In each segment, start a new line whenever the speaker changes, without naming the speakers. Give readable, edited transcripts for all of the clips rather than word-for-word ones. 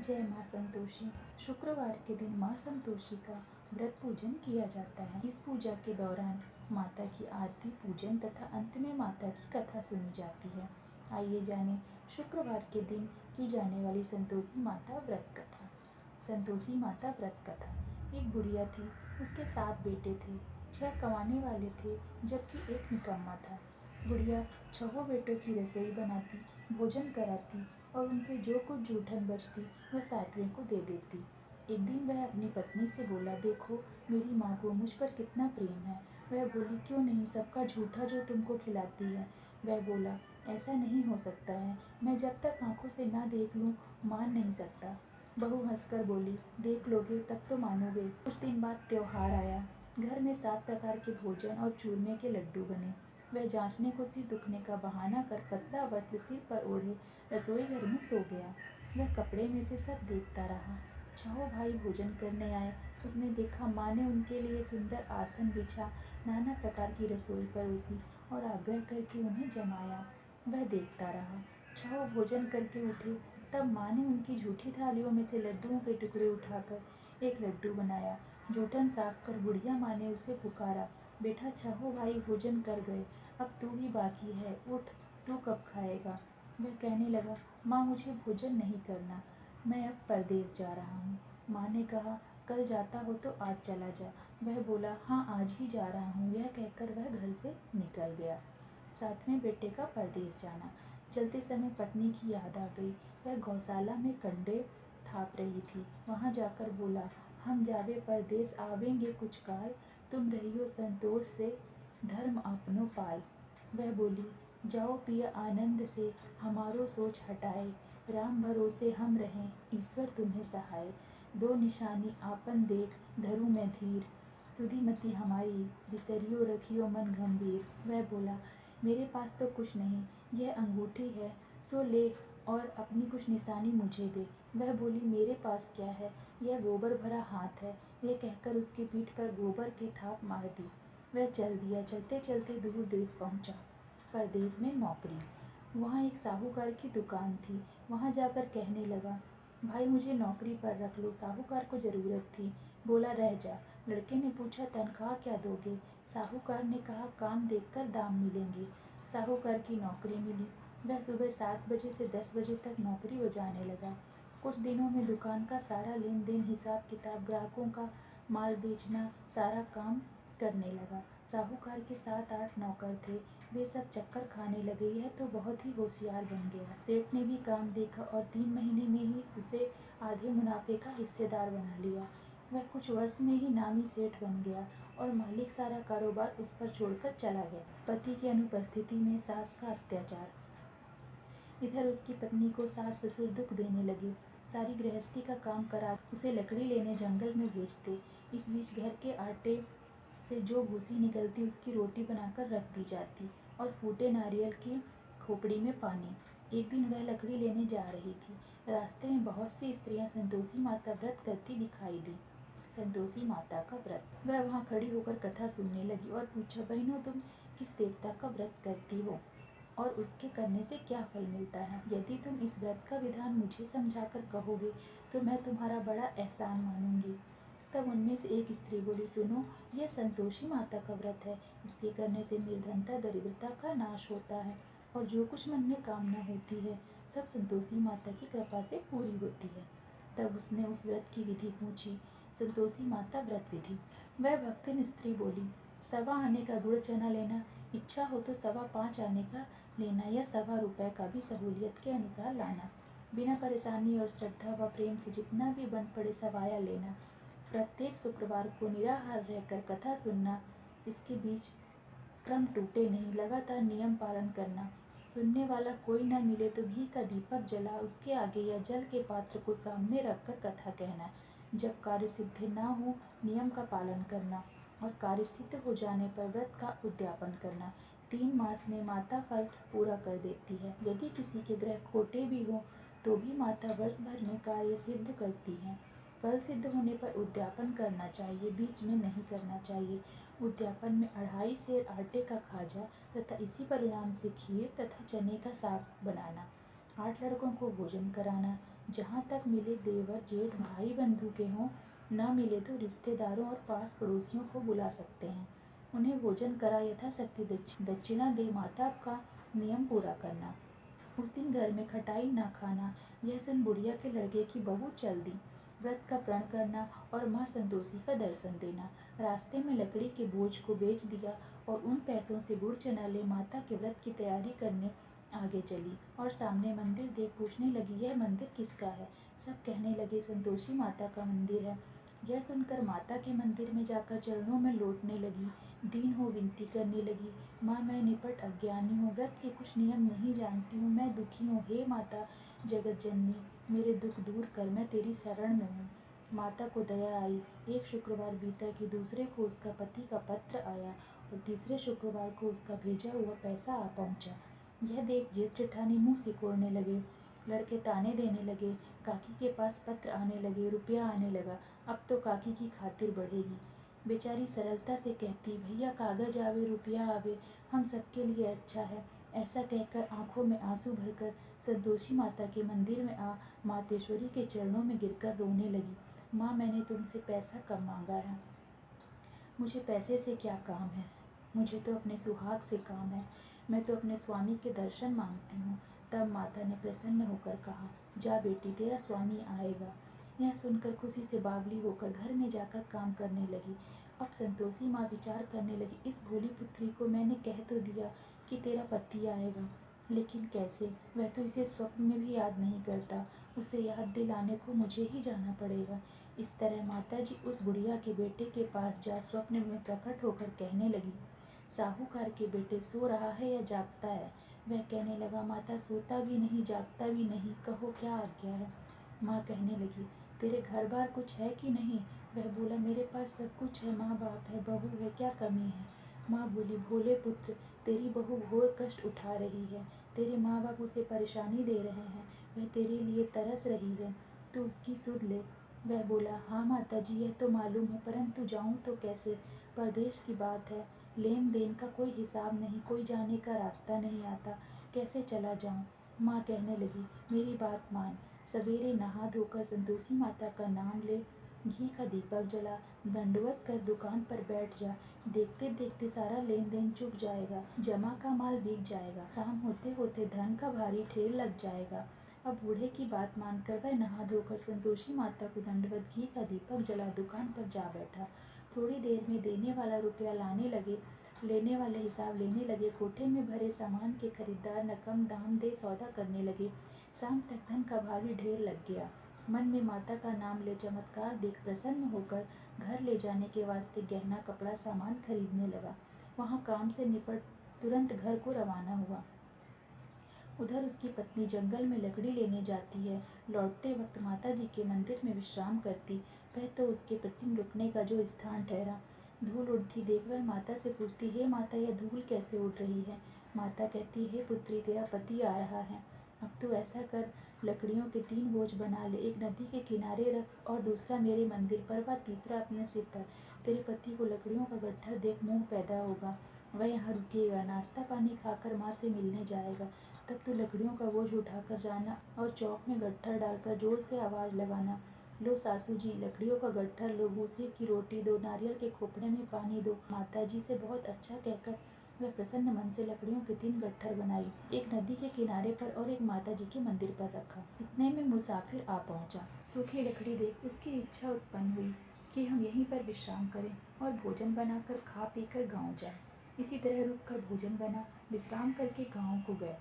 जय माँ संतोषी। शुक्रवार के दिन माँ संतोषी का व्रत पूजन किया जाता है। इस पूजा के दौरान माता की आरती, पूजन तथा अंत में माता की कथा सुनी जाती है। आइए जानें शुक्रवार के दिन की जाने वाली संतोषी माता व्रत कथा। संतोषी माता व्रत कथा। एक बुढ़िया थी, उसके 7 बेटे थे। 6 कमाने वाले थे जबकि एक निकम्मा था। बुढ़िया 6 बेटों की रसोई बनाती, भोजन कराती और उनसे जो कुछ जूठन बचती वह 7वें को दे देती। एक दिन वह अपनी पत्नी से बोला, देखो मेरी माँ को मुझ पर कितना प्रेम है। वह बोली, क्यों नहीं, सबका झूठा जो तुमको खिलाती है। वह बोला, ऐसा नहीं हो सकता है, मैं जब तक आंखों से ना देख लूँ मान नहीं सकता। बहू हंसकर बोली, देख लोगे तब तो मानोगे। कुछ दिन बाद त्योहार आया। घर में 7 प्रकार के भोजन और चूरमे के लड्डू बने। वह जांचने को सिर दुखने का बहाना कर पतला वस्त्र सिर पर ओढ़े रसोई घर में सो गया। वह कपड़े में से सब देखता रहा। 6 भाई भोजन करने आए। उसने देखा माँ ने उनके लिए सुंदर आसन बिछा, नाना प्रकार की रसोई परोसी और आग्रह करके उन्हें जमाया। वह देखता रहा। 6 भोजन करके उठे, तब माँ ने उनकी झूठी थालियों में से लड्डुओं के टुकड़े उठाकर एक लड्डू बनाया। जूठन साफ कर बुढ़िया माँ ने उसे पुकारा, बेटा 6 भाई भोजन कर गए, अब तू ही बाकी है, उठ, तू कब खाएगा। वह कहने लगा, माँ मुझे भोजन नहीं करना, मैं अब परदेस जा रहा हूँ। माँ ने कहा, कल जाता हो तो आज चला जा। वह बोला, हाँ आज ही जा रहा हूँ। यह कहकर वह घर से निकल गया। 7वें बेटे का परदेस जाना। चलते समय पत्नी की याद आ गई। वह गौशाला में कंडे थाप रही थी। वहाँ जाकर बोला, हम जावे परदेस आवेंगे कुछ काल, तुम रहियो संतोष से धर्म अपनो पाल। वह बोली, जाओ पिया आनंद से, हमारो सोच हटाए, राम भरोसे हम रहें, ईश्वर तुम्हें सहाय। 2 निशानी आपन देख धरू मैं धीर, सुधीमती हमारी बिसरियो रखियो मन गंभीर। वह बोला, मेरे पास तो कुछ नहीं, यह अंगूठी है, सो ले और अपनी कुछ निशानी मुझे दे। वह बोली, मेरे पास क्या है, यह गोबर भरा हाथ है। यह कहकर उसकी पीठ पर गोबर की थाप मार दी। वह चल दिया। चलते चलते दूर देश पहुंचा। परदेश में नौकरी। वहाँ एक साहूकार की दुकान थी। वहाँ जाकर कहने लगा, भाई मुझे नौकरी पर रख लो। साहूकार को ज़रूरत थी। बोला, रह जा। लड़के ने पूछा, तनख्वाह क्या दोगे। साहूकार ने कहा, काम देखकर दाम मिलेंगे। साहूकार की नौकरी मिली। वह सुबह 7 बजे से 10 बजे तक नौकरी बजाने लगा। कुछ दिनों में दुकान का सारा लेन देन, हिसाब किताब, ग्राहकों का माल बेचना, सारा काम करने लगा। साहूकार के 7-8 नौकर थे। वे सब चक्कर खाने लगे। यह तो बहुत ही होशियार बन गया। सेठ ने भी काम देखा और 3 महीने में ही उसे आधे मुनाफे का हिस्सेदार बना लिया। वह कुछ वर्ष में ही नामी सेठ बन गया और मालिक सारा कारोबार उस पर छोड़कर चला गया। पति की अनुपस्थिति में सास का अत्याचार। इधर उसकी पत्नी को सास ससुर दुख देने लगे। सारी गृहस्थी का काम करा उसे लकड़ी लेने जंगल में भेजते। इस बीच घर के आटे से जो भूसी निकलती उसकी रोटी बनाकर रख दी जाती और फूटे नारियल की खोपड़ी में पानी। एक दिन वह लकड़ी लेने जा रही थी। रास्ते में बहुत सी स्त्रियां संतोषी माता व्रत करती दिखाई दी। संतोषी माता का व्रत। वह वहाँ खड़ी होकर कथा सुनने लगी और पूछा, बहनों तुम किस देवता का व्रत करती हो और उसके करने से क्या फल मिलता है। यदि तुम इस व्रत का विधान मुझे समझाकर कहोगे तो मैं तुम्हारा बड़ा एहसान मानूंगी। तब उनमें से एक स्त्री बोली, सुनो, यह संतोषी माता का व्रत है। इसके करने से निर्धनता, दरिद्रता का नाश होता है और जो कुछ मन में कामना होती है सब संतोषी माता की कृपा से पूरी होती है। तब उसने उस व्रत की विधि पूछी। संतोषी माता व्रत विधि। वह भक्तिन स्त्री बोली, 1.25 आने का गुड़ चना लेना, इच्छा हो तो 5.25 आने का लेना या 1.25 रुपये का भी सहूलियत के अनुसार लाना। बिना परेशानी और श्रद्धा व प्रेम से जितना भी बन पड़े सवाया लेना। प्रत्येक शुक्रवार को निराहार रहकर कथा सुनना। इसके बीच क्रम टूटे नहीं, लगातार नियम पालन करना। सुनने वाला कोई न मिले तो घी का दीपक जला उसके आगे या जल के पात्र को सामने रखकर कथा कहना। जब कार्य सिद्ध न हो, नियम का पालन करना और कार्य सिद्ध हो जाने पर व्रत का उद्यापन करना। 3 मास में माता फल पूरा कर देती है। यदि किसी के ग्रह खोटे भी हों तो भी माता वर्ष भर में कार्य सिद्ध करती है। फल सिद्ध होने पर उद्यापन करना चाहिए, बीच में नहीं करना चाहिए। उद्यापन में 2.5 सेर आटे का खाजा तथा इसी परिणाम से खीर तथा चने का साग बनाना। 8 लड़कों को भोजन कराना। जहाँ तक मिले देवर जेठ भाई बंधु के हों, न मिले तो रिश्तेदारों और पास पड़ोसियों को बुला सकते हैं। उन्हें भोजन करा यथाशक्ति दक्षिणा दे माता का नियम पूरा करना। उस दिन घर में खटाई न खाना, यह सुन बुढ़िया के लड़के की बहू चल दी। व्रत का प्रण करना और माँ संतोषी का दर्शन देना। रास्ते में लकड़ी के बोझ को बेच दिया और उन पैसों से गुड़ चना ले माता के व्रत की तैयारी करने आगे चली और सामने मंदिर देख पूछने लगी, यह मंदिर किसका है? सब कहने लगे, संतोषी माता का मंदिर है। यह सुनकर माता के मंदिर में जाकर चरणों में लौटने लगी, दीन हो विनती करने लगी, माँ मैं निपट अज्ञानी हूँ, व्रत के कुछ नियम नहीं जानती हूँ, मैं दुखी हूँ, हे माता जगत जननी मेरे दुख दूर कर, मैं तेरी शरण में हूँ। माता को दया आई। एक शुक्रवार बीता कि दूसरे को उसका पति का पत्र आया और तीसरे शुक्रवार को उसका भेजा हुआ पैसा आ पहुँचा। यह देख जेठ जेठानी मुँह सिकोड़ने लगे। लड़के ताने देने लगे। काकी के पास पत्र आने लगे, रुपया आने लगा, अब तो काकी की खातिर बढ़ेगी। बेचारी सरलता से कहती, भैया कागज आवे रुपया आवे, हम सबके लिए अच्छा है। ऐसा कहकर आंखों में आंसू भरकर संतोषी माता के मंदिर में आ मातेश्वरी के चरणों में गिरकर रोने लगी। माँ मैंने तुमसे पैसा कम मांगा है, मुझे पैसे से क्या काम है, मुझे तो अपने सुहाग से काम है, मैं तो अपने स्वामी के दर्शन मांगती हूँ। तब माता ने प्रसन्न होकर कहा, जा बेटी तेरा स्वामी आएगा। यह सुनकर खुशी से बावली होकर घर में जाकर काम करने लगी। अब संतोषी माँ विचार करने लगी, इस भोली पुत्री को मैंने कह तो दिया कि तेरा पति आएगा, लेकिन कैसे? वह तो इसे स्वप्न में भी याद नहीं करता, उसे याद दिलाने को मुझे ही जाना पड़ेगा। इस तरह माताजी उस बुढ़िया के बेटे के पास जा स्वप्न में प्रकट होकर कहने लगी, साहूकार के बेटे सो रहा है या जागता है? वह कहने लगा, माता सोता भी नहीं जागता भी नहीं, कहो क्या आज्ञा है? माँ कहने लगी, तेरे घर बार कुछ है कि नहीं? वह बोला, मेरे पास सब कुछ है, माँ बाप है, बहू है, क्या कमी है? माँ बोली, भोले पुत्र तेरी बहू घोर कष्ट उठा रही है, तेरे माँ बाप उसे परेशानी दे रहे हैं, वह तेरे लिए तरस रही है, तू उसकी सुध ले। वह बोला, हाँ माता जी यह तो मालूम है, परंतु जाऊँ तो कैसे? परदेश की बात है, लेन देन का कोई हिसाब नहीं, कोई जाने का रास्ता नहीं आता, कैसे चला जाऊँ? माँ कहने लगी, मेरी बात मान, सवेरे नहा धोकर संतोषी माता का नाम ले, घी का दीपक जला, दंडवत कर दुकान पर बैठ जा, देखते देखते सारा लेन देन चुक जाएगा, जमा का माल बिक जाएगा, शाम होते होते धन का भारी ढेर लग जाएगा। अब बूढ़े की बात मानकर वह नहा धोकर संतोषी माता को दंडवत घी का दीपक जला दुकान पर जा बैठा। थोड़ी देर में देने वाला रुपया लाने लगे, लेने वाले हिसाब लेने लगे, कोठे में भरे सामान के खरीदार न कम दाम दे सौदा करने लगे। शाम तक धन का भारी ढेर लग गया। मन में माता का नाम ले चमत्कार देख प्रसन्न होकर घर ले जाने के वास्ते गहना कपड़ा सामान खरीदने लगा। वहाँ काम से निपट तुरंत घर को रवाना हुआ। उधर उसकी पत्नी जंगल में लकड़ी लेने जाती है, लौटते वक्त माता जी के मंदिर में विश्राम करती। वह तो उसके प्रतिदिन रुकने का जो स्थान ठहरा। धूल उड़ती देख वह माता से पूछती, हे माता यह धूल कैसे उड़ रही है? माता कहती, हे पुत्री तेरा पति आ रहा है, अब तू ऐसा कर, लकड़ियों के 3 बोझ बना ले, एक नदी के किनारे रख और दूसरा मेरे मंदिर पर व तीसरा अपने सिर पर। तेरे पति को लकड़ियों का गट्ठर देख मोह पैदा होगा, वह यहाँ रुकेगा, नाश्ता पानी खाकर माँ से मिलने जाएगा, तब तू लकड़ियों का बोझ उठाकर जाना और चौक में गट्ठर डालकर जोर से आवाज़ लगाना, लो सासू जी लकड़ियों का गट्ठर लो, भूसे की रोटी दो, नारियल के खोपड़े में पानी दो। माता जी से बहुत अच्छा कहकर वह प्रसन्न मन से लकड़ियों के 3 गट्ठर बनाई, एक नदी के किनारे पर और एक माता जी के मंदिर पर रखा। इतने में मुसाफिर आ पहुंचा। सूखी लकड़ी देख उसकी इच्छा उत्पन्न हुई कि हम यहीं पर विश्राम करें और भोजन बनाकर खा पीकर गाँव जाएं। इसी तरह रुक कर भोजन बना, विश्राम करके गाँव को गए।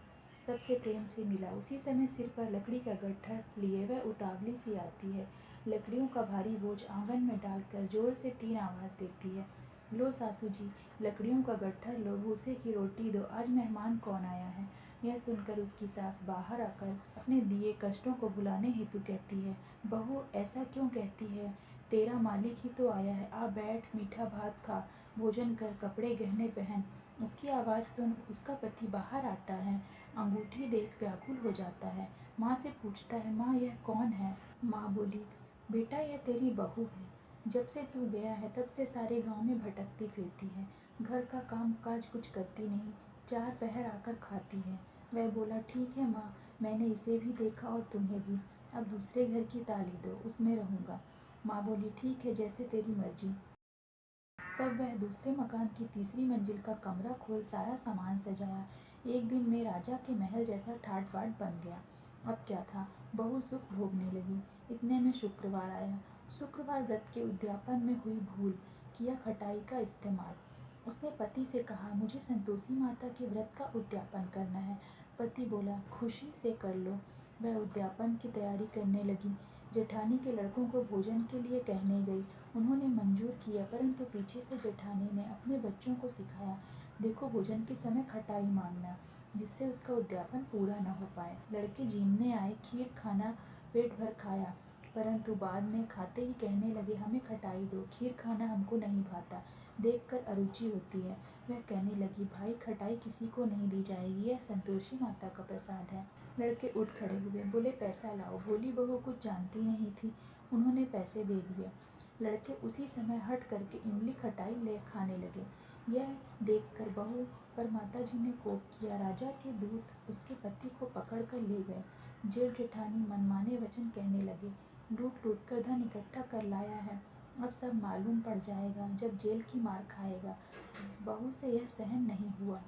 सबसे प्रेम से मिला। उसी समय सिर पर लकड़ी का गट्ठर लिए वह उतावली सी आती है, लकड़ियों का भारी बोझ आंगन में डालकर जोर से 3 आवाज़ देती है, लो सासू जी लकड़ियों का गट्ठर लो, भूसे की रोटी दो, आज मेहमान कौन आया है? यह सुनकर उसकी सास बाहर आकर अपने दिए कष्टों को भुलाने हेतु कहती है, बहू ऐसा क्यों कहती है? तेरा मालिक ही तो आया है, आ बैठ, मीठा भात खा, भोजन कर, कपड़े गहने पहन। उसकी आवाज़ सुन उसका पति बाहर आता है, अंगूठी देख व्याकुल हो जाता है, माँ से पूछता है, माँ यह कौन है? माँ बोली, बेटा यह तेरी बहू है, जब से तू गया है तब से सारे गांव में भटकती फिरती है, घर का काम काज कुछ करती नहीं, 4 पहर आकर खाती है। वह बोला, ठीक है माँ, मैंने इसे भी देखा और तुम्हें भी, अब दूसरे घर की ताली दो, उसमें रहूँगा। माँ बोली, ठीक है, जैसे तेरी मर्जी। तब वह दूसरे मकान की तीसरी मंजिल का कमरा खोल सारा सामान सजाया। एक दिन में राजा के महल जैसा ठाट बाट बन गया। अब क्या था, बहू सुख भोगने लगी। इतने में शुक्रवार आया। शुक्रवार व्रत के उद्यापन में हुई भूल, किया खटाई का इस्तेमाल। उसने पति से कहा, मुझे संतोषी माता के व्रत का उद्यापन करना है। पति बोला, खुशी से कर लो। वह उद्यापन की तैयारी करने लगी। जेठानी के लड़कों को भोजन के लिए कहने गई। उन्होंने मंजूर किया, परंतु पीछे से जेठानी ने अपने बच्चों को सिखाया, देखो भोजन के समय खटाई मांगना, जिससे उसका उद्यापन पूरा न हो पाए। लड़के जीमने आए, खीर खाना पेट भर खाया, परंतु बाद में खाते ही कहने लगे, हमें खटाई दो, खीर खाना हमको नहीं भाता, देखकर अरुचि होती है। वह कहने लगी, भाई खटाई किसी को नहीं दी जाएगी, यह संतोषी माता का प्रसाद है। लड़के उठ खड़े हुए, बोले, पैसा लाओ। भोली बहू कुछ जानती नहीं थी, उन्होंने पैसे दे दिए। लड़के उसी समय हट करके इमली खटाई ले खाने लगे। यह देखकर बहू पर माताजी ने कोप किया। राजा के दूत उसके पति को पकड़ कर ले गए। जेठ जेठानी मनमाने वचन कहने लगे, लूट लूट कर धन इकट्ठा कर लाया है, अब सब मालूम पड़ जाएगा, जब जेल की मार खाएगा। बहू से यह सहन नहीं हुआ।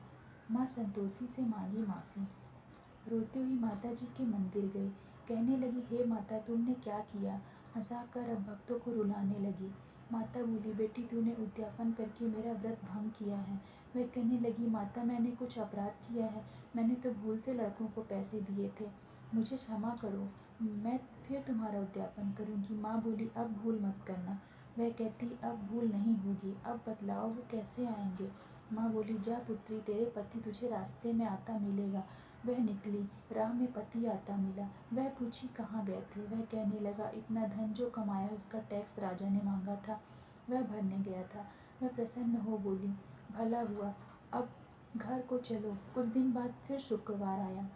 माँ संतोषी से मांगी माफ़ी। रोती हुई माताजी के मंदिर गई। कहने लगी, हे माता, तुमने क्या किया? हंसाकर अब भक्तों को रुलाने लगी। माता बोली, बेटी, तूने उद्यापन करके मेरा व्रत भंग किया है। वह कहने लगी, माता, मैंने कुछ अपराध किया है, मैंने तो भूल से लड़कों को पैसे दिए थे, मुझे क्षमा करो, मैं फिर तुम्हारा उद्यापन करूँगी। माँ बोली, अब भूल मत करना। वह कहती, अब भूल नहीं होगी, अब बतलाओ वो कैसे आएंगे? माँ बोली, जा पुत्री, तेरे पति तुझे रास्ते में आता मिलेगा। वह निकली, राह में पति आता मिला। वह पूछी, कहाँ गए थे? वह कहने लगा, इतना धन जो कमाया उसका टैक्स राजा ने मांगा था, वह भरने गया था। वह प्रसन्न हो बोली, भला हुआ, अब घर को चलो। कुछ दिन बाद फिर शुक्रवार आया,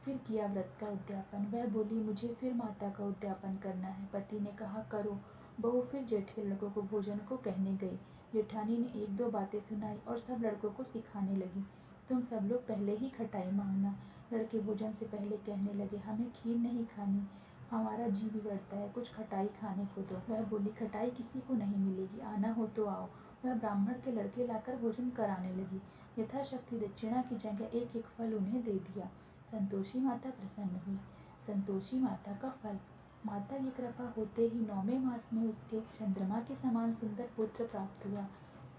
फिर किया व्रत का उद्यापन। वह बोली, मुझे फिर माता का उद्यापन करना है। पति ने कहा, करो। बहू फिर जेठ के लड़कों को भोजन को कहने गई। जेठानी ने एक दो बातें सुनाई और सब लड़कों को सिखाने लगी, तुम सब लोग पहले ही खटाई मांगना। लड़के भोजन से पहले कहने लगे, हमें खीर नहीं खानी, हमारा जी बिगड़ता है, कुछ खटाई खाने को दो। वह बोली, खटाई किसी को नहीं मिलेगी, आना हो तो आओ। वह ब्राह्मण के लड़के लाकर भोजन कराने लगी। यथाशक्ति दक्षिणा की जगह एक एक फल उन्हें दे दिया। संतोषी माता प्रसन्न हुई। संतोषी माता का फल, माता की कृपा होते ही 9वें मास में उसके चंद्रमा के समान सुंदर पुत्र प्राप्त हुआ।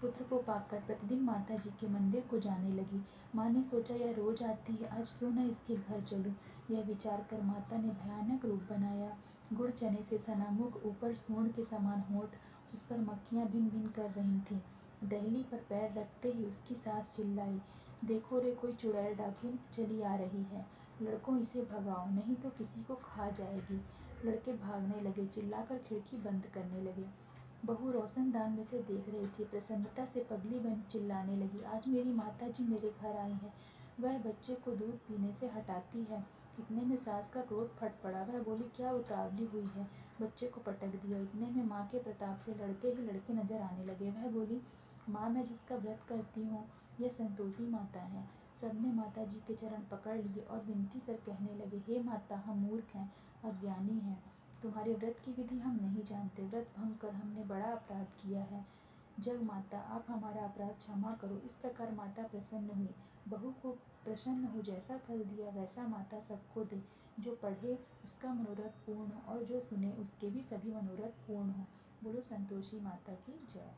पुत्र को पाकर प्रतिदिन माता जी के मंदिर को जाने लगी। माँ ने सोचा, यह रोज आती है, आज क्यों न इसके घर चलूं। यह विचार कर माता ने भयानक रूप बनाया। गुड़ चने से सना मुख, ऊपर सूंड के समान होंठ, उस पर मक्खियाँ भिन भिन कर रही थीं। दहली पर पैर रखते ही उसकी सास चिल्लाई, देखो रे, कोई चुड़ैल डाकिन चली आ रही है, लड़कों इसे भगाओ, नहीं तो किसी को खा जाएगी। लड़के भागने लगे, चिल्लाकर खिड़की बंद करने लगे। बहू रोशनदान में से देख रही थी, प्रसन्नता से पगली बन चिल्लाने लगी, आज मेरी माता जी मेरे घर आई है, वह बच्चे को दूध पीने से हटाती है। इतने में सास का क्रोध फट पड़ा। वह बोली, क्या उतावली हुई है, बच्चे को पटक दिया। इतने में माँ के प्रताप से लड़के ही लड़के नजर आने लगे। वह बोली, माँ, मैं जिसका व्रत करती हूँ, यह संतोषी माता है। सबने माता जी के चरण पकड़ लिए और विनती कर कहने लगे, हे माता, हम मूर्ख हैं, अज्ञानी हैं, तुम्हारे व्रत की विधि हम नहीं जानते, व्रत भंग कर हमने बड़ा अपराध किया है, जग माता, आप हमारा अपराध क्षमा करो। इस प्रकार माता प्रसन्न हुई। बहू को प्रसन्न हो जैसा फल दिया वैसा माता सबको दे। जो पढ़े उसका मनोरथ पूर्ण हो और जो सुने उसके भी सभी मनोरथ पूर्ण हो। बोलो संतोषी माता की जय।